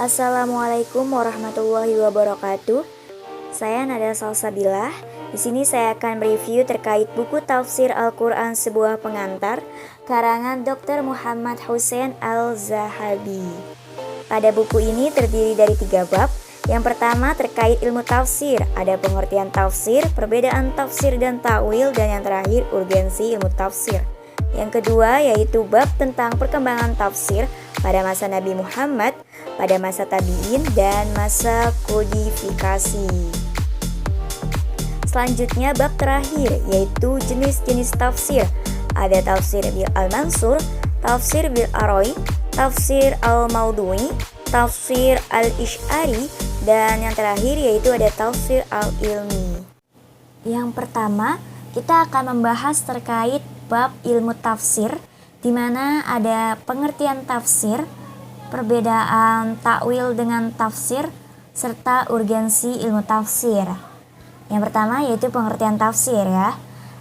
Assalamualaikum warahmatullahi wabarakatuh. Saya Nada Salsabilah. Di sini saya akan mereview terkait buku Tafsir Al-Quran Sebuah Pengantar karangan Dr. Muhammad Hussein Al-Zahabi. Pada buku ini terdiri dari 3 bab. Yang pertama terkait ilmu tafsir, ada pengertian tafsir, perbedaan tafsir dan ta'wil, dan yang terakhir urgensi ilmu tafsir. Yang kedua yaitu bab tentang perkembangan tafsir pada masa Nabi Muhammad, pada masa tabi'in, dan masa kodifikasi. Selanjutnya bab terakhir yaitu jenis-jenis tafsir. Ada tafsir bil al-mansur, tafsir bil aroi, tafsir al-maudui, tafsir al-ish'ari, dan yang terakhir yaitu ada tafsir al-ilmi. Yang pertama kita akan membahas terkait bab ilmu tafsir, di mana ada pengertian tafsir, perbedaan takwil dengan tafsir, serta urgensi ilmu tafsir. Yang pertama yaitu pengertian tafsir ya.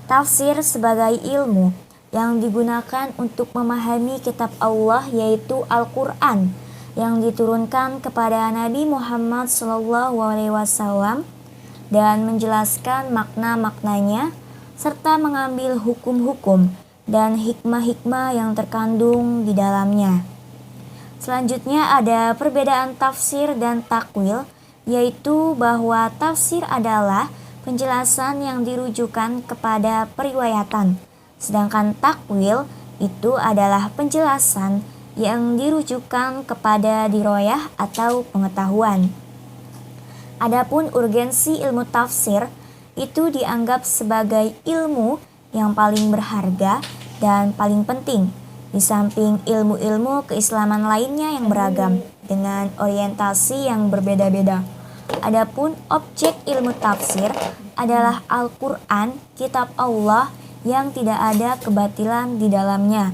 Tafsir sebagai ilmu yang digunakan untuk memahami kitab Allah yaitu Al-Quran yang diturunkan kepada Nabi Muhammad SAW dan menjelaskan makna-maknanya serta mengambil hukum-hukum dan hikmah-hikmah yang terkandung di dalamnya. Selanjutnya ada perbedaan tafsir dan takwil, yaitu bahwa tafsir adalah penjelasan yang dirujukan kepada periwayatan, sedangkan takwil itu adalah penjelasan yang dirujukan kepada diroyah atau pengetahuan. Adapun urgensi ilmu tafsir itu dianggap sebagai ilmu yang paling berharga dan paling penting di samping ilmu-ilmu keislaman lainnya yang beragam dengan orientasi yang berbeda-beda. Adapun objek ilmu tafsir adalah Al-Quran, kitab Allah yang tidak ada kebatilan di dalamnya,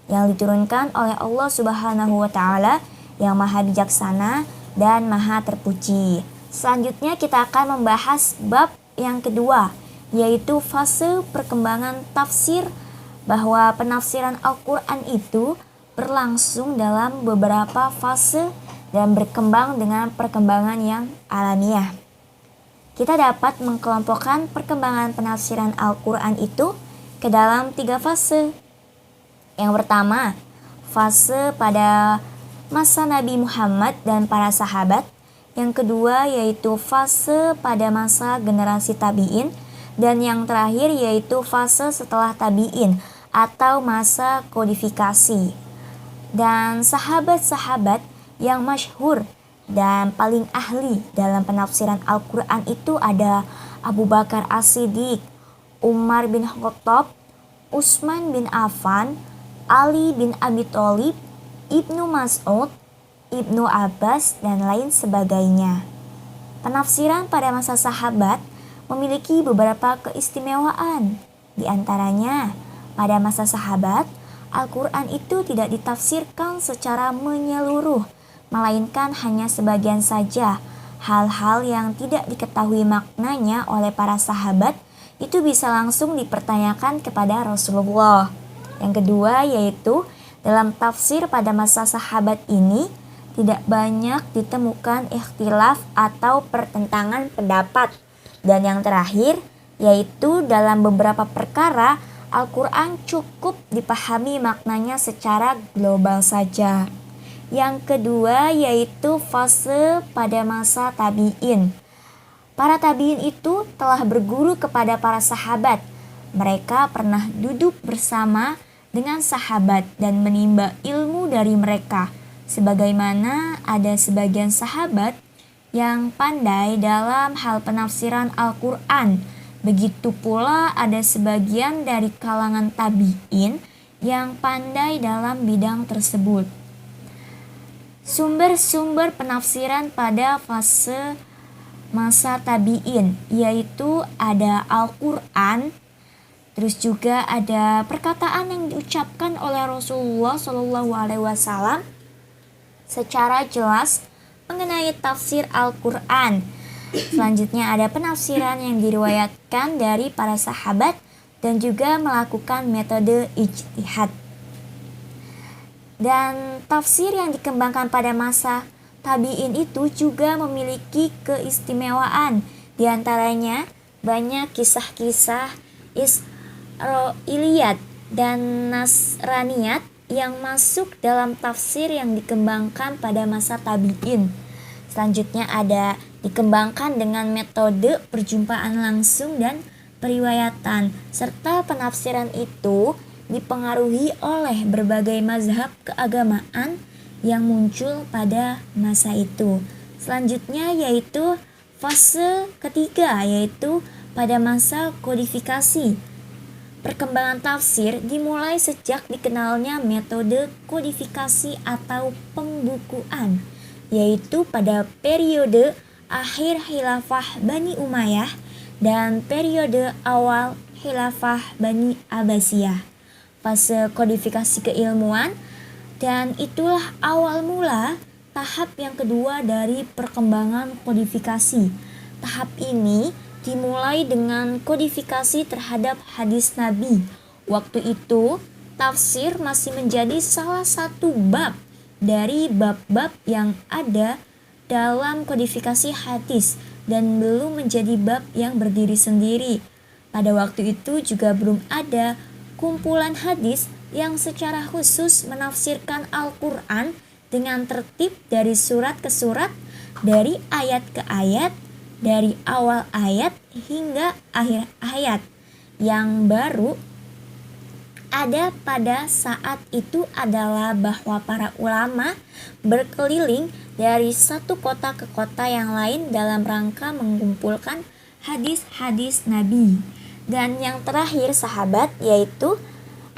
yang diturunkan oleh Allah Subhanahu wa Ta'ala yang maha bijaksana dan maha terpuji. Selanjutnya kita akan membahas bab yang kedua, yaitu fase perkembangan tafsir, bahwa penafsiran Al-Quran itu berlangsung dalam beberapa fase dan berkembang dengan perkembangan yang alamiah. Kita dapat mengkelompokkan perkembangan penafsiran Al-Quran itu ke dalam 3 fase. Yang pertama, fase pada masa Nabi Muhammad dan para sahabat. Yang kedua yaitu fase pada masa generasi tabi'in, dan yang terakhir yaitu fase setelah tabi'in atau masa kodifikasi. Dan sahabat-sahabat yang masyhur dan paling ahli dalam penafsiran Al-Quran itu ada Abu Bakar As-Siddiq, Umar bin Khattab, Utsman bin Affan, Ali bin Abi Thalib, Ibnu Mas'ud, Ibnu Abbas, dan lain sebagainya. Penafsiran pada masa sahabat memiliki beberapa keistimewaan. Di antaranya, pada masa sahabat, Al-Quran itu tidak ditafsirkan secara menyeluruh, melainkan hanya sebagian saja. Hal-hal yang tidak diketahui maknanya oleh para sahabat itu bisa langsung dipertanyakan kepada Rasulullah. Yang kedua yaitu dalam tafsir pada masa sahabat ini tidak banyak ditemukan ikhtilaf atau pertentangan pendapat. Dan yang terakhir yaitu dalam beberapa perkara Al-Quran cukup dipahami maknanya secara global saja. Yang kedua yaitu fase pada masa tabi'in. Para tabi'in itu telah berguru kepada para sahabat. Mereka pernah duduk bersama dengan sahabat dan menimba ilmu dari mereka. Sebagaimana ada sebagian sahabat yang pandai dalam hal penafsiran Al-Quran, begitu pula ada sebagian dari kalangan tabi'in yang pandai dalam bidang tersebut. Sumber-sumber penafsiran pada fase masa tabi'in yaitu ada Al-Quran, terus juga ada perkataan yang diucapkan oleh Rasulullah SAW secara jelas mengenai tafsir Al-Quran. Selanjutnya ada penafsiran yang diriwayatkan dari para sahabat dan juga melakukan metode ijtihad. Dan tafsir yang dikembangkan pada masa tabi'in itu juga memiliki keistimewaan. Di antaranya banyak kisah-kisah Israiliyat dan Nasraniyat yang masuk dalam tafsir yang dikembangkan pada masa tabi'in. Selanjutnya ada dikembangkan dengan metode perjumpaan langsung dan periwayatan, serta penafsiran itu dipengaruhi oleh berbagai mazhab keagamaan yang muncul pada masa itu. Selanjutnya yaitu fase ketiga, yaitu pada masa kodifikasi. Perkembangan tafsir dimulai sejak dikenalnya metode kodifikasi atau pembukuan, yaitu pada periode akhir Khilafah Bani Umayyah dan periode awal Khilafah Bani Abbasiyah. Fase kodifikasi keilmuan, dan itulah awal mula tahap yang kedua dari perkembangan kodifikasi. Tahap ini dimulai dengan kodifikasi terhadap hadis Nabi. Waktu itu, tafsir masih menjadi salah satu bab dari bab-bab yang ada dalam kodifikasi hadis dan belum menjadi bab yang berdiri sendiri. Pada waktu itu juga belum ada kumpulan hadis yang secara khusus menafsirkan Al-Quran dengan tertib dari surat ke surat, dari ayat ke ayat, dari awal ayat hingga akhir ayat. Yang baru ada pada saat itu adalah bahwa para ulama berkeliling dari satu kota ke kota yang lain dalam rangka mengumpulkan hadis-hadis Nabi. Dan yang terakhir sahabat, yaitu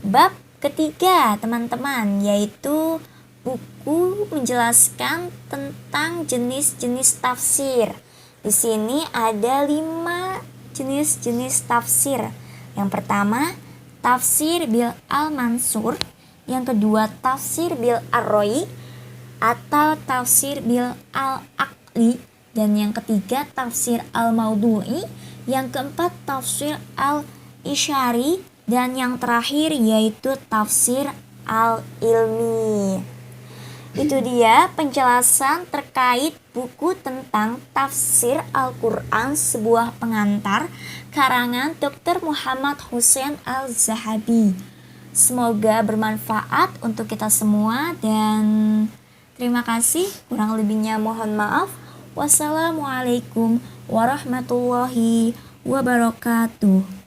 bab ketiga teman-teman, yaitu buku menjelaskan tentang jenis-jenis tafsir. Di sini ada 5 jenis-jenis tafsir. Yang pertama, tafsir bil al-mansur. Yang kedua, tafsir bil ar-roi atau tafsir bil al-aqli. Dan yang ketiga, tafsir al-maudu'i. Yang keempat, tafsir al-isyari. Dan yang terakhir yaitu tafsir al-ilmi. Itu dia penjelasan terkait buku tentang tafsir Al-Quran, sebuah pengantar karangan Dr. Muhammad Hussein Al-Zahabi. Semoga bermanfaat untuk kita semua dan terima kasih. Kurang lebihnya mohon maaf. Wassalamualaikum warahmatullahi wabarakatuh.